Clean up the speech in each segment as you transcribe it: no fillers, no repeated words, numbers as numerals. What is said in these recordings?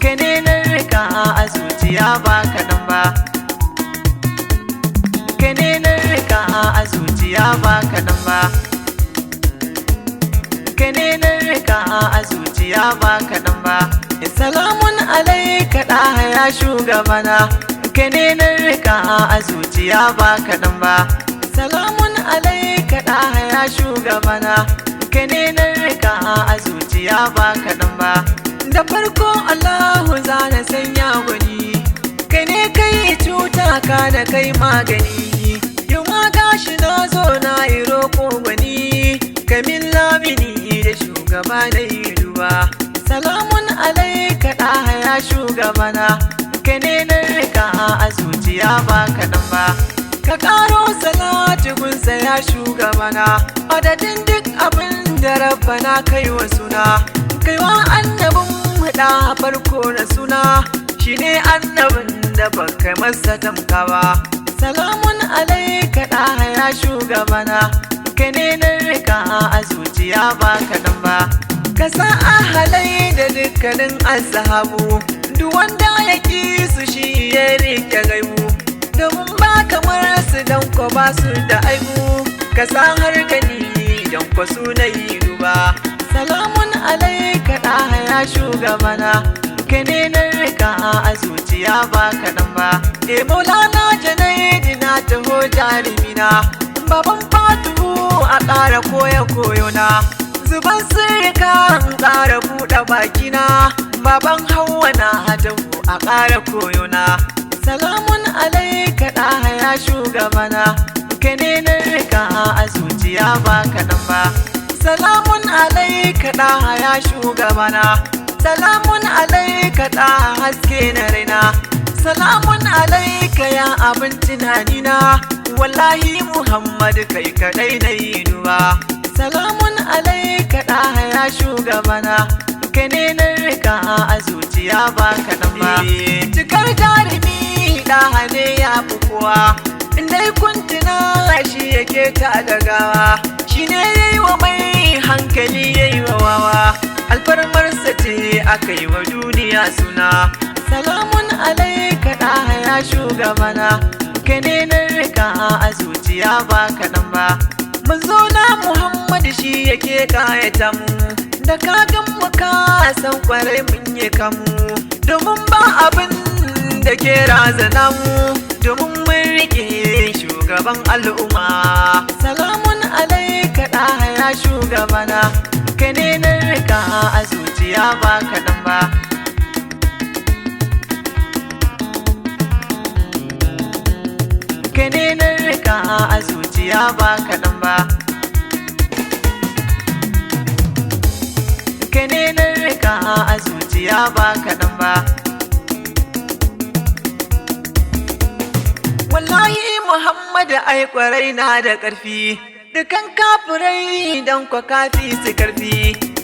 kai ne na rika a zuciya ba kaɗan ba, kai ne na rika a zuciya ba kaɗan ba, kai ne na rika a zuciya ba kaɗan ba. Salamun alaika ɗaha ya shugabana, kai ne na rika a zuciya ba kaɗan ba. Salamun alaika ɗaha ya shugabana, kai ne na rika a zuciya ba kaɗan ba. Da farko Allahu zana sanya gwani, kai ne kai cuta ka da kai magani. Yau ma gashi na zo na yi roƙo gwani, kamin lamini da shugaba na yi duba. Salamun alaika ɗaha ya shugabana, kai ne na rika a zuciya ba kaɗan ba. Ka ƙaro salati gunsa ya shugabana, adadin duk abin da rabbana kai wa suna. Kaiwa annabin muɗa farko na suna, shi ne annabin da baka masa tamka ba. Salamun alaika ɗaha ya shugabana, kai ne na rika a zuciya ba kaɗan ba. Ka sa ahalai da dukkanin ashabu, duk wanda ya ƙi su shi ya rike gaibu, domin ba kamar su don ko ba su da aibu. Ka sa har gani don ko su na yi duba. Salamun alaika ɗaha ya shugabana, kai ne na rika a zuciya ba kaɗan ba. Maulana Janaidi na taho jarumina, baban Fatuhu a ƙara koyo na. Zuban sirrika in ƙara buɗe bakina, baban Hauwa na taho a ƙara koyona. Salamun alaika ɗaha ya shugabana, kai ne na rika a zuciya ba kaɗan ba. Salamun alaika ɗaha ya shugabana, salamun alaika ɗaha haske na raina. Salamun alaika ya abin tunanina, wallahi Muhammad kai kaɗai na yi duba. Salamun alaika ɗaha ya shugabana, kai ne na rika a zuciya ba kaɗan ba. Cikar jarumi ɗaha ne ya fi kowa, indai kuntuna shi yake ta gagawa. Shi ne ya yi wa mai hankali ya yi wa wawa, alfarmarsa ce aka yi wa duniya suna. Salamun alaika ɗaha ya shugabana, kai ne na rika a zuciya ba kaɗan ba. Manzo na Muhammad shi yake kayata mu, da kagan mu ka san kwarai mun yi kamu, domin ba abin da ke razana mu, domin mun rike shugaban al'umma. Salamun alaika ɗaha ya shugabana, kai ne na rika a zuciya ba kaɗan ba. Kai ne na rika a zuciya ba kaɗan ba. Kai ne na rika a zuciya ba kaɗan ba. Wallahi Muhammadu ai kwarai na da ƙarfi, dukan kafirai don kwa kafi su ƙarfi,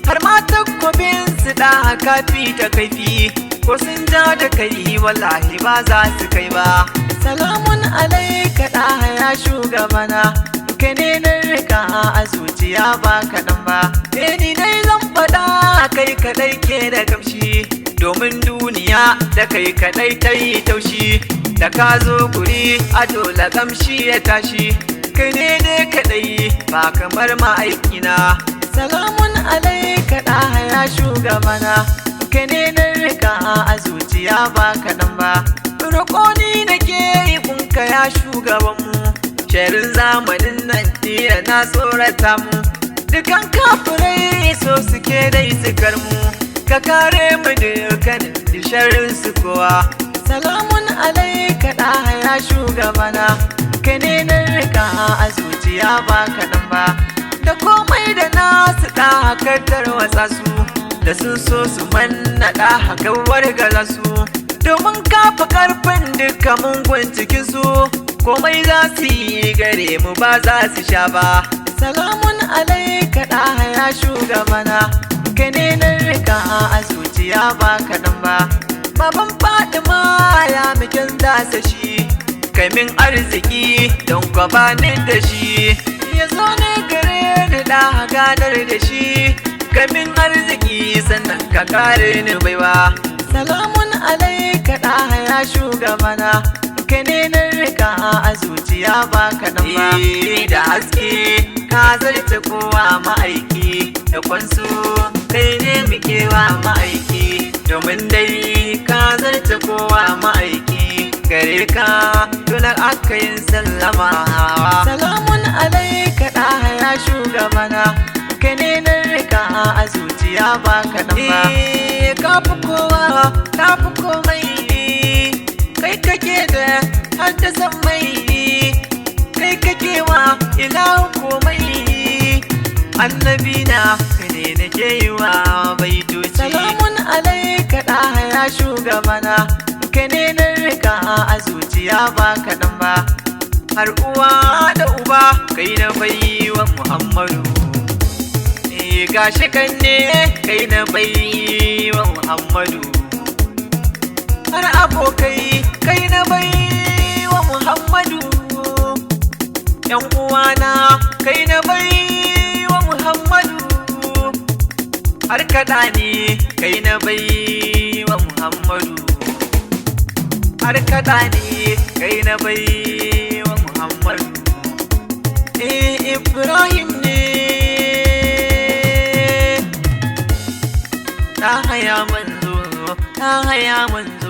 har ma takobin su ɗaha kafi ta kaifi, ko sun ja da kai wallahi ba za su kai ba. Salamun alaika ɗaha ya shugabana, kai ne na rika a zuciya ba kaɗan ba. Ni dai zan faɗa kai kaɗai ke da kamshi, domin duniya da kai kaɗai ta yi taushi. Da ka zo guri a dole kamshi ya tashi, kai ne dai kaɗai ba kamar ma'aikina. Salamun alaika ɗaha ya shugabana, kai ne na rika a zuciya ba kaɗan ba. Roƙo ni nake yi kunka ya shugabanmu, sharin zamanin nan jiya na tsorata mu, dukan kafirai so suke dai sukar mu, ka kare mu dukkanin sharrin su kowa. Salamun alaika ɗaha ya shugabana, kai ne na rika a zuciya ba kaɗan ba. Da komai da nasu ɗaha kaddar watsa su, da sun so su manna ɗaha kawar gaza su, domin kafa ƙarfin duka mungun cikin su, komai za su yi gare mu ba za su sha ba. Salamun alaika ɗaha ya shugabana, kai ne na rika a zuciya ba kaɗan ba. Baban Fatima ya mikin dasa shi, kai min arziki don kwabanin da shi, ya zo ne gare ni ɗaha ganar da shi, kai min arziki sannan ka kare ni baiwa. salamun alaika ɗaha ya shugabana, kai ne na rika a zuciya ba kaɗan ba. Da haske ka zarce kowa ma'aiki, da kwanso kai ne muke wa ma'aiki, domin dai ka zarce kowa ma'aiki, gare ka dole aka yin sallama. Salamun alaika ɗaha ya shugabana, kai ne na rika a zuciya ba kaɗan ba. Ka fi kowa, ka fi komai, kai kake da haddasan mai, kai kake wa ilahu komai. Annabi na kai ne nake yi wa baitoci. Salamun alaika ɗaha ya shugabana, kai ne na rika a zuciya ba kaɗan ba. Har uwa da uba kai na bai wa Muhammadu, gashi kan ne kai na bai wa Muhammadu. Har abokai kai na bai wa Muhammadu, ‘yan uwana kai na bai wa Muhammadu. Har kaɗa ne kai na bai wa Muhammadu, har kaɗa ne kai na bai wa Muhammadu. Ibrahim ne ɗaha ya manzo, ɗaha ya manzo.